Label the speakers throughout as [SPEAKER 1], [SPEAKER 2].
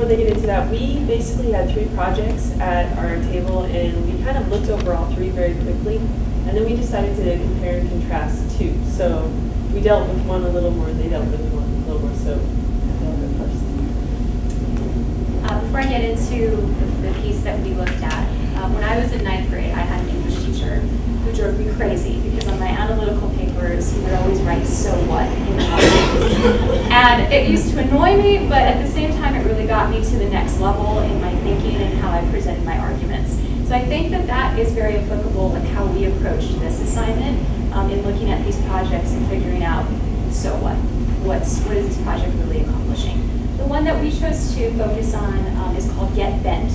[SPEAKER 1] before they get into that, we basically had 3 projects at our table, and we kind of looked over all 3 very quickly, and then we decided to compare and contrast 2. So we dealt with one a little more, and they dealt with one a little more. So I'll go first.
[SPEAKER 2] Before I get into the piece that we looked at, when I was in 9th grade, I had an English teacher who drove me crazy because on my analytical papers, he would always write "so what" in the comments. And it used to annoy me, but at the same time, it really got me to the next level in my thinking and how I presented my arguments. So I think that that is very applicable with how we approached this assignment in looking at these projects and figuring out, so what? What is this project really accomplishing? The one that we chose to focus on is called Get Bent.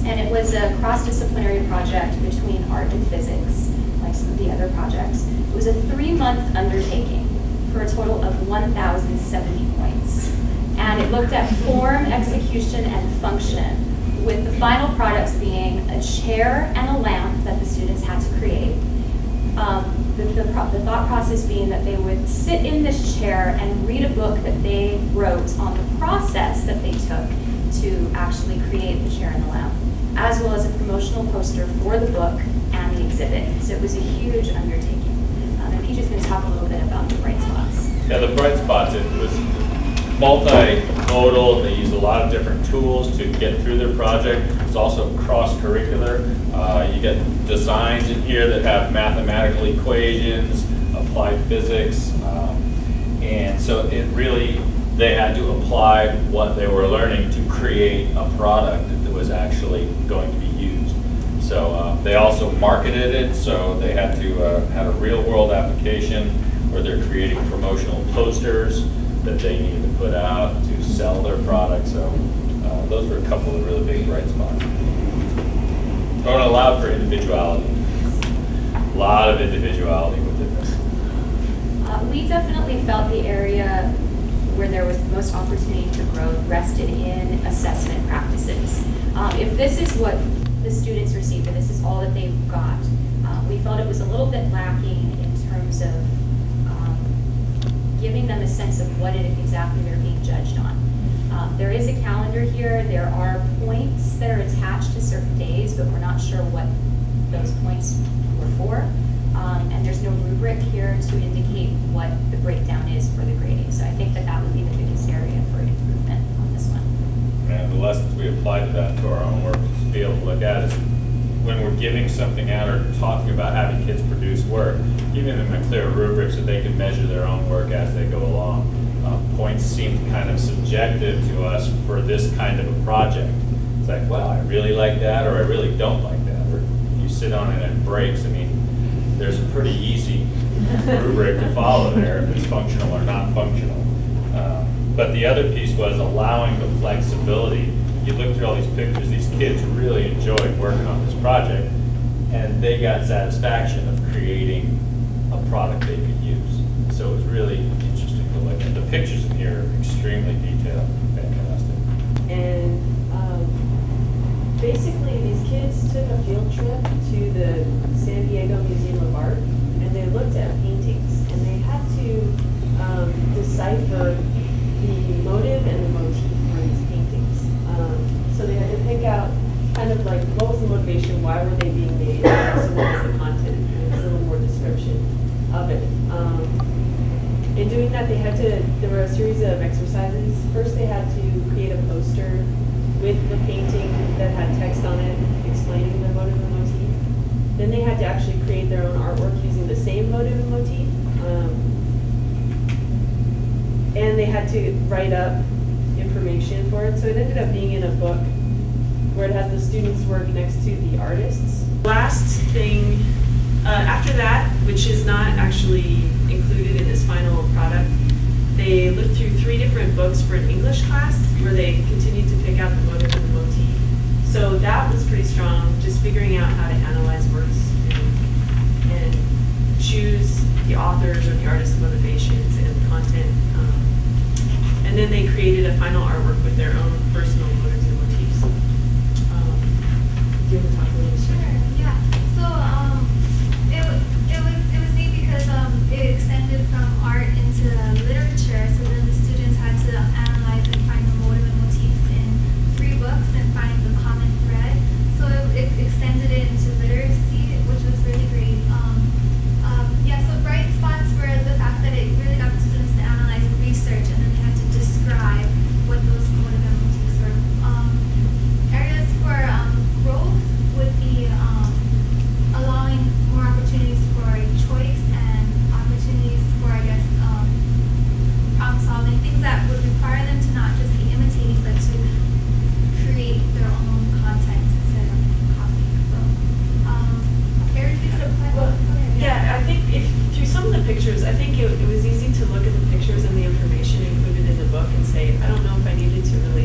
[SPEAKER 2] And it was a cross-disciplinary project between art and physics, like some of the other projects. It was a 3-month undertaking for a total of 1,070 points. And it looked at form, execution, and function, with the final products being a chair and a lamp that the students had to create. The thought process being that they would sit in this chair and read a book that they wrote on the process that they took to actually create the chair and the lamp, as well as a promotional poster for the book and the exhibit. So it was a huge undertaking. And Peach is going to talk a little bit about the bright spots.
[SPEAKER 3] Yeah, the bright spots, it was multimodal. They used a lot of different tools to get through their project. It's also cross-curricular. You get designs in here that have mathematical equations, applied physics, and so it really, they had to apply what they were learning to create a product that was actually going to be used. So they also marketed it, so they had to have a real-world application where they're creating promotional posters that they needed to put out to sell their product. So those were a couple of really big bright spots. But it allowed for individuality. A lot of individuality within this.
[SPEAKER 2] We definitely felt the area where there was the most opportunity for growth rested in assessment practices. If this is what the students received, and this is all that they got, we felt it was a little bit lacking in terms of giving them a sense of what it exactly they're being judged on. There is a calendar here. There are points that are attached to certain days, but we're not sure what those points were for. And there's no rubric here to indicate what the breakdown is for the grading. So I think that that would be the biggest area for improvement on this one.
[SPEAKER 3] And the lessons we applied to that to our own work to be able to look at is when we're giving something out or talking about having kids produce work, giving them a clear rubric so they can measure their own work as they go along. Points seemed kind of subjective to us for this kind of a project. It's like, well, I really like that, or I really don't like that. Or if you sit on it and it breaks, I mean, there's a pretty easy rubric to follow there if it's functional or not functional. But the other piece was allowing the flexibility. You look through all these pictures, these kids really enjoyed working on this project, and they got satisfaction of creating a product they could use. So it was really interesting to look at. The pictures in here are extremely detailed, fantastic.
[SPEAKER 1] And basically, these kids took a field trip to the San Diego Museum of Art, and they looked at paintings, and they had to decipher the motive and the motif for these paintings. So they had to pick out kind of like what was the motivation, why were they being made, and also what was the content, and there's a little more description of it. In doing that, there were a series of exercises. First, they had to create a poster with the painting that had text on it explaining the motive and motif. Then they had to actually create their own artwork using the same motive and motif. And they had to write up information for it. So it ended up being in a book where it has the students' work next to the artists. Last thing, after that, which is not actually included in this final product, they looked through 3 different books for an English class where they continued to pick out the motive and the motif. So that was pretty strong, just figuring out how to analyze works and choose the authors or the artist's motivations and the content. And then they created a final artwork with their own personal motives and motifs. Do you want to talk a little bit?
[SPEAKER 4] Sure, yeah. So it was neat because it extended from art into literature. So then the students had to analyze and find the motive and motifs in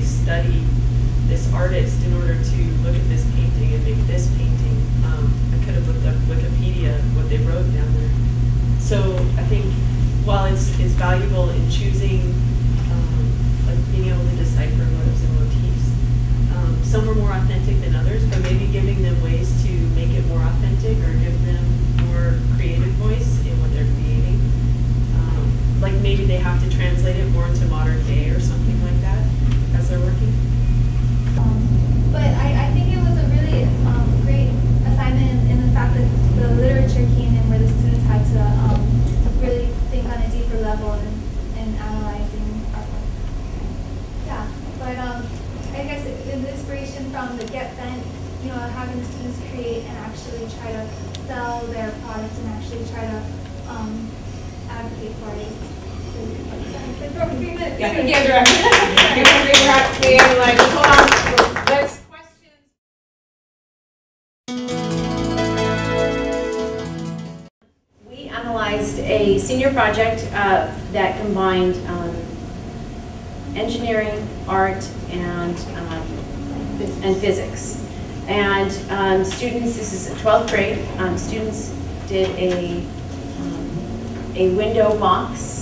[SPEAKER 1] study this artist in order to look at this painting and make this painting. I could have looked up Wikipedia, what they wrote down there. So I think while it's valuable in choosing, like being able to decipher motives and motifs, some were more authentic than others, but maybe giving them ways to make it more authentic or give them more creative voice in what they're creating. Like maybe they have to translate it more into modern day or something like that as they're working.
[SPEAKER 4] But I think it was a really great assignment in the fact that the literature came in where the students had to really think on a deeper level in analyzing artwork. Yeah, but I guess the inspiration from the Get Bent, you know, having the students create and actually try to sell their products and actually try to advocate for it. For 3 minutes.
[SPEAKER 5] Yeah, you guys are we are like, hold on, let's questions. We analyzed a senior project that combined engineering, art, and physics. And students, this is 12th grade, students did a window box.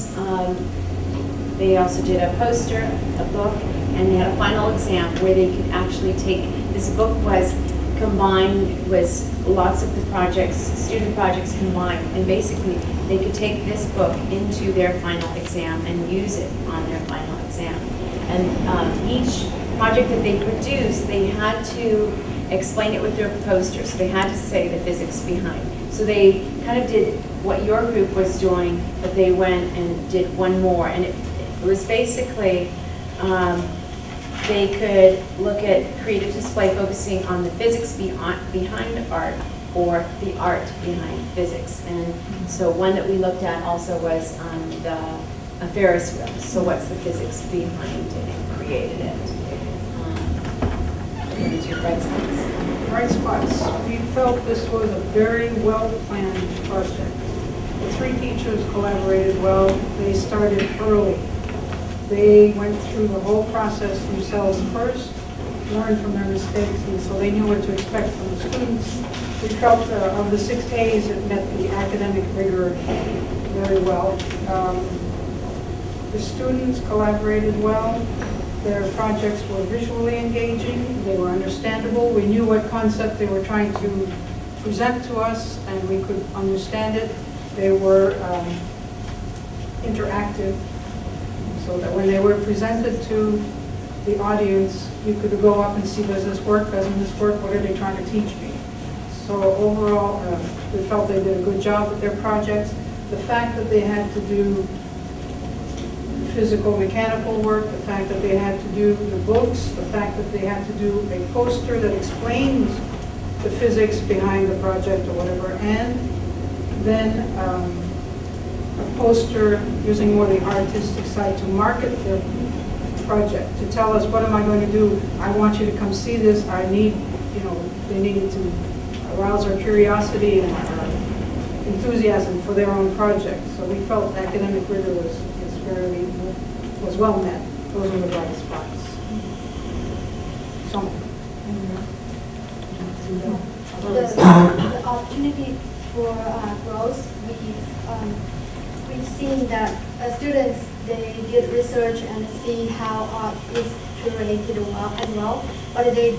[SPEAKER 5] They also did a poster, a book, and they had a final exam where they could actually take, this book was combined, was lots of the projects, student projects combined, and basically they could take this book into their final exam and use it on their final exam. And each project that they produced, they had to explain it with their poster, so they had to say the physics behind. So they kind of did what your group was doing, but they went and did one more, and it was basically they could look at creative display focusing on the physics behind art or the art behind physics. And so one that we looked at also was a Ferris wheel. So what's the physics behind it and created it? What is your bright spots?
[SPEAKER 6] Bright spots. We felt this was a very well-planned project. The 3 teachers collaborated well. They started early. They went through the whole process themselves first, learned from their mistakes, and so they knew what to expect from the students. We felt of the 6 A's, it met the academic rigor very well. The students collaborated well. Their projects were visually engaging. They were understandable. We knew what concept they were trying to present to us, and we could understand it. They were interactive, so that when they were presented to the audience, you could go up and see, does this work, doesn't this work, what are they trying to teach me? So overall, we felt they did a good job with their projects. The fact that they had to do physical mechanical work, the fact that they had to do the books, the fact that they had to do a poster that explains the physics behind the project or whatever, and then a poster using more the artistic side to market their project, to tell us, what am I going to do? I want you to come see this. I need, you know, they needed to arouse our curiosity and our enthusiasm for their own project. So we felt academic rigor was well met. Those were the bright spots. So,
[SPEAKER 7] the opportunity for growth, we've seen that students, they did research and see how art is curated as well, but they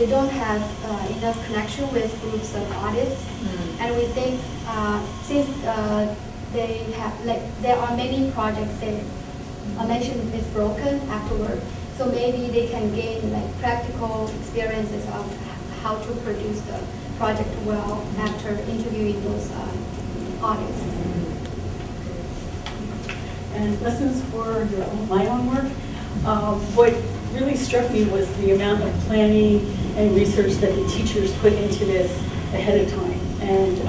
[SPEAKER 7] don't have enough connection with groups of artists. And we think since they have, like, there are many projects that a nation is broken afterward, so maybe they can gain like practical experiences of how to produce the project well after interviewing those artists.
[SPEAKER 8] And lessons for my own work. What really struck me was the amount of planning and research that the teachers put into this ahead of time. And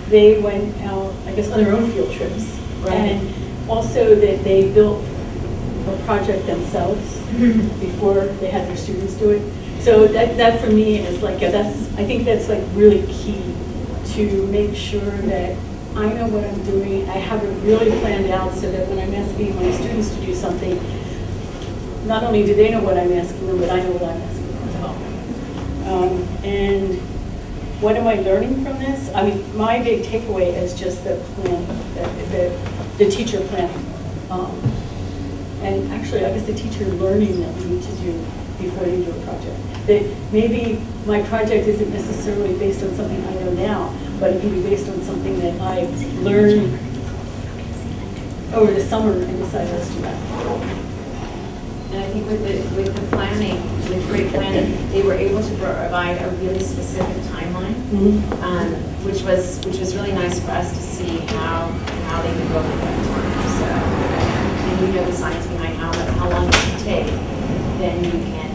[SPEAKER 8] they went out, I guess, on their own field trips. Right. And also that they built a project themselves before they had their students do it. So that for me is like, I think that's like really key to make sure that I know what I'm doing. I have it really planned out so that when I'm asking my students to do something, not only do they know what I'm asking them, but I know what I'm asking them as well. And what am I learning from this? I mean, my big takeaway is just the planning, the teacher planning. And actually, I guess the teacher learning that we need to do before you do a project. That maybe my project isn't necessarily based on something I know now, but it can be based on something that I learned over the summer and decided let's do that.
[SPEAKER 5] And I think with the planning, with great planning, they were able to provide a really specific timeline, which was really nice for us to see how they could go with that time. So, and you know the science behind how long it can take, then you can